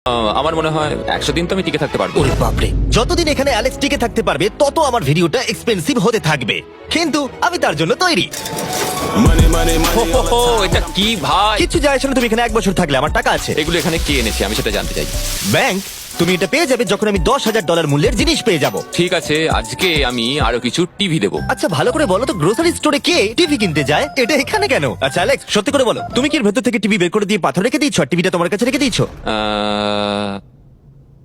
আমার মনে হয় 100 দিন তো আমি টিকে থাকতে পারবো। ওরে বাপরে, যতদিন এখানে অ্যালেক্স টিকে থাকতে পারবে তত আমার ভিডিওটা এক্সপেন্সিভ হতে থাকবে, কিন্তু আমি তার জন্য তৈরি। হো, হো, হো, এটা কি ভাই? কিছু যায় আসে না, তুমি এখানে 1 বছর থাকলে আমার টাকা আছে। এগুলো এখানে কে এনেছে আমি সেটা জানতে চাই। ব্যাংক, তুমি এটা পেয়ে যাবে যখন আমি $10,000 মূল্যের জিনিস পেয়ে যাব। ঠিক আছে, আজকে আমি আরো কিছু টিভি দেবো। আচ্ছা ভালো করে বলো তো, গ্রোসারি স্টোরে কে টিভি কিনতে যায়? এটা এখানে কেন? আচ্ছা অ্যালেক্স, সত্যি করে বলো, তুমি কি এর ভেতর থেকে টিভি বের করে দিয়ে পাথর রেখে দিয়েছো আর টিভিটা তোমার কাছে রেখে দিয়েছো?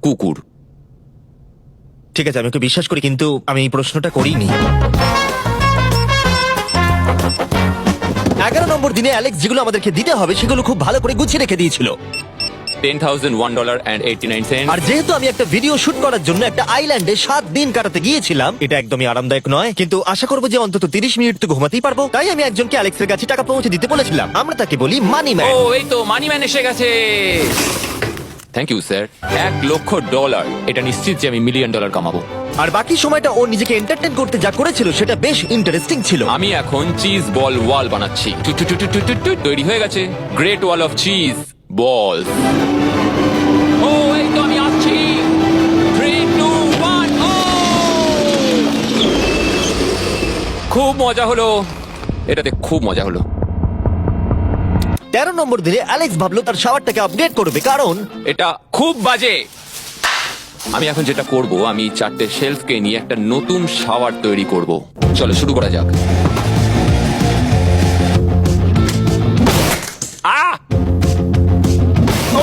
কুকুর। ঠিক আছে, আমি ওকে বিশ্বাস করি, কিন্তু আমি এই প্রশ্নটা করিনি। 11 নম্বর দিনে অ্যালেক্স যেগুলো আমাদেরকে দিতে হবে সেগুলো খুব ভালো করে গুছিয়ে রেখে দিয়েছিল। $10,001.89। আর যেহেতু আমি একটা ভিডিও শুট করার জন্য একটা আইল্যান্ডে 7 দিন কাটাতে গিয়েছিলাম, এটা একদমই আরামদায়ক নয়, কিন্তু আশা করবো যে অন্তত 30 মিনিট তো ঘুমাতেই পারবো। তাই আমি একজনকে অ্যালেক্সের কাছে টাকা পৌঁছে দিতে বলেছিলাম। আমরা তাকে বলি মানি ম্যান। ও, এই তো মানি ম্যান এসে গেছে। Thank you sir. $1,00,000। এটা নিশ্চিত যে আমি $1 মিলিয়ন কামাবো। আর বাকি সময়টা ও নিজেকে এন্টারটেইন করতে যা করেছিল সেটা বেশ ইন্টারেস্টিং ছিল। আমি এখন চিজ বল ওয়াল বানাচ্ছি। টু টু টু টু টু টু টু, তৈরি হয়ে গেছে great wall of cheese ball. ও, এই তো আমি আসছি। 3, 2, 1, ও! খুব মজা হলো, এটাতে খুব মজা হলো। 13 নম্বর দিনে অ্যালেক্স ভাবলো তার শাওয়ারটাকে আপডেট করবে, কারণ এটা খুব বাজে। আমি এখন যেটা করব, আমি 4টে শেলফকে নিয়ে একটা নতুন শাওয়ার তৈরি করব। চলো শুরু করা যাক। আহ! ও!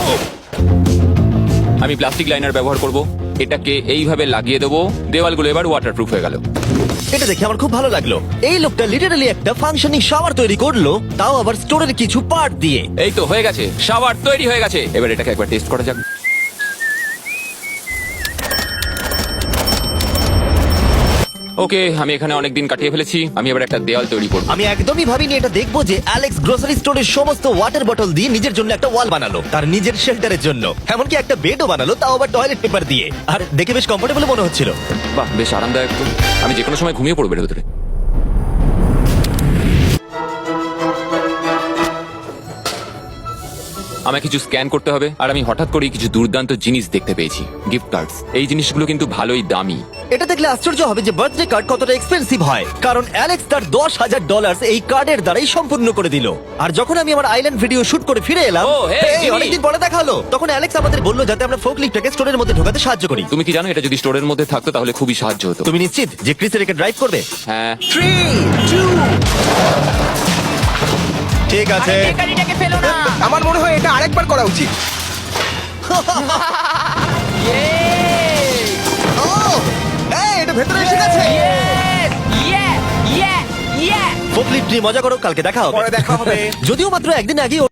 আমি প্লাস্টিক লাইনার ব্যবহার করব। এটাকে এইভাবে লাগিয়ে দেবো। দেওয়ালগুলো এবার ওয়াটারপ্রুফ হয়ে গেল। এটা দেখে আমার খুব ভালো লাগলো। এই লোকটা লিটারালি একটা ফাংশনিং শাওয়ার তৈরি করলো, তাও আবার স্টোরের কিছু পার্ট দিয়ে। এই তো হয়ে গেছে, শাওয়ার তৈরি হয়ে গেছে। এবার এটাকে একবার টেস্ট করা যাক। ওকে, আমি এখানে অনেক দিন কাটিয়ে ফেলেছি। আমি এবার একটা দেওয়াল তৈরি করব। আমি একদমই ভাবিনি এটা দেখবো যে অ্যালেক্স গ্রোসারি স্টোরের সমস্ত ওয়াটার বটল দিয়ে নিজের জন্য একটা ওয়াল বানালো, তার নিজের শেল্টারের জন্য। এমনকি একটা বেডও বানালো, তাও আবার টয়লেট পেপার দিয়ে। আর দেখে বেশ কমফোর্টেবল মনে হচ্ছিল। বাহ, বেশ আরামদায়ক তো। আমি যে কোনো সময় ঘুমিয়ে পড়বো এর ভেতরে। আমায় কিছু স্ক্যান করতে হবে, আর আমি হঠাৎ করেই কিছু দুর্দান্ত জিনিস দেখতে পেয়েছি। Gift cards. এই জিনিসগুলো কিন্তু ভালোই দামি। এটা দেখলে আশ্চর্য হবে যে বার্থডে কার্ড কতটা এক্সপেন্সিভ হয়, কারণ অ্যালেক্স তার $10,000 এই কার্ডের দ্বারাই সম্পূর্ণ করে দিল। আর যখন আমি আমার আইল্যান্ড ভিডিও শুট করে ফিরে এলাম, ও, hey, এই, জিমি। অনেকদিন পরে দেখা হলো, তখন অ্যালেক্স আমাদের বললো যাতে আমরা ফোকলিফটটাকে স্টোরের মধ্যে ঢোকাতে সাহায্য করি। তুমি কি জানো, এটা যদি স্টোরের মধ্যে থাকতো তাহলে খুবই সাহায্য হতো। তুমি নিশ্চিত যে ক্রিস এটাকে ড্রাইভ করবে? হ্যাঁ। 3, 2, ঠিক আছে। গাড়িটাকে ফেলো না। আমার মনে হয় এটা আরেকবার করা উচিত। ও, এই, এটা ভেতরে এসে গেছে। ফোকলিফট নিয়ে মজা করো, কালকে দেখা হবে। পরে দেখা হবে। যদিও মাত্র একদিন আগে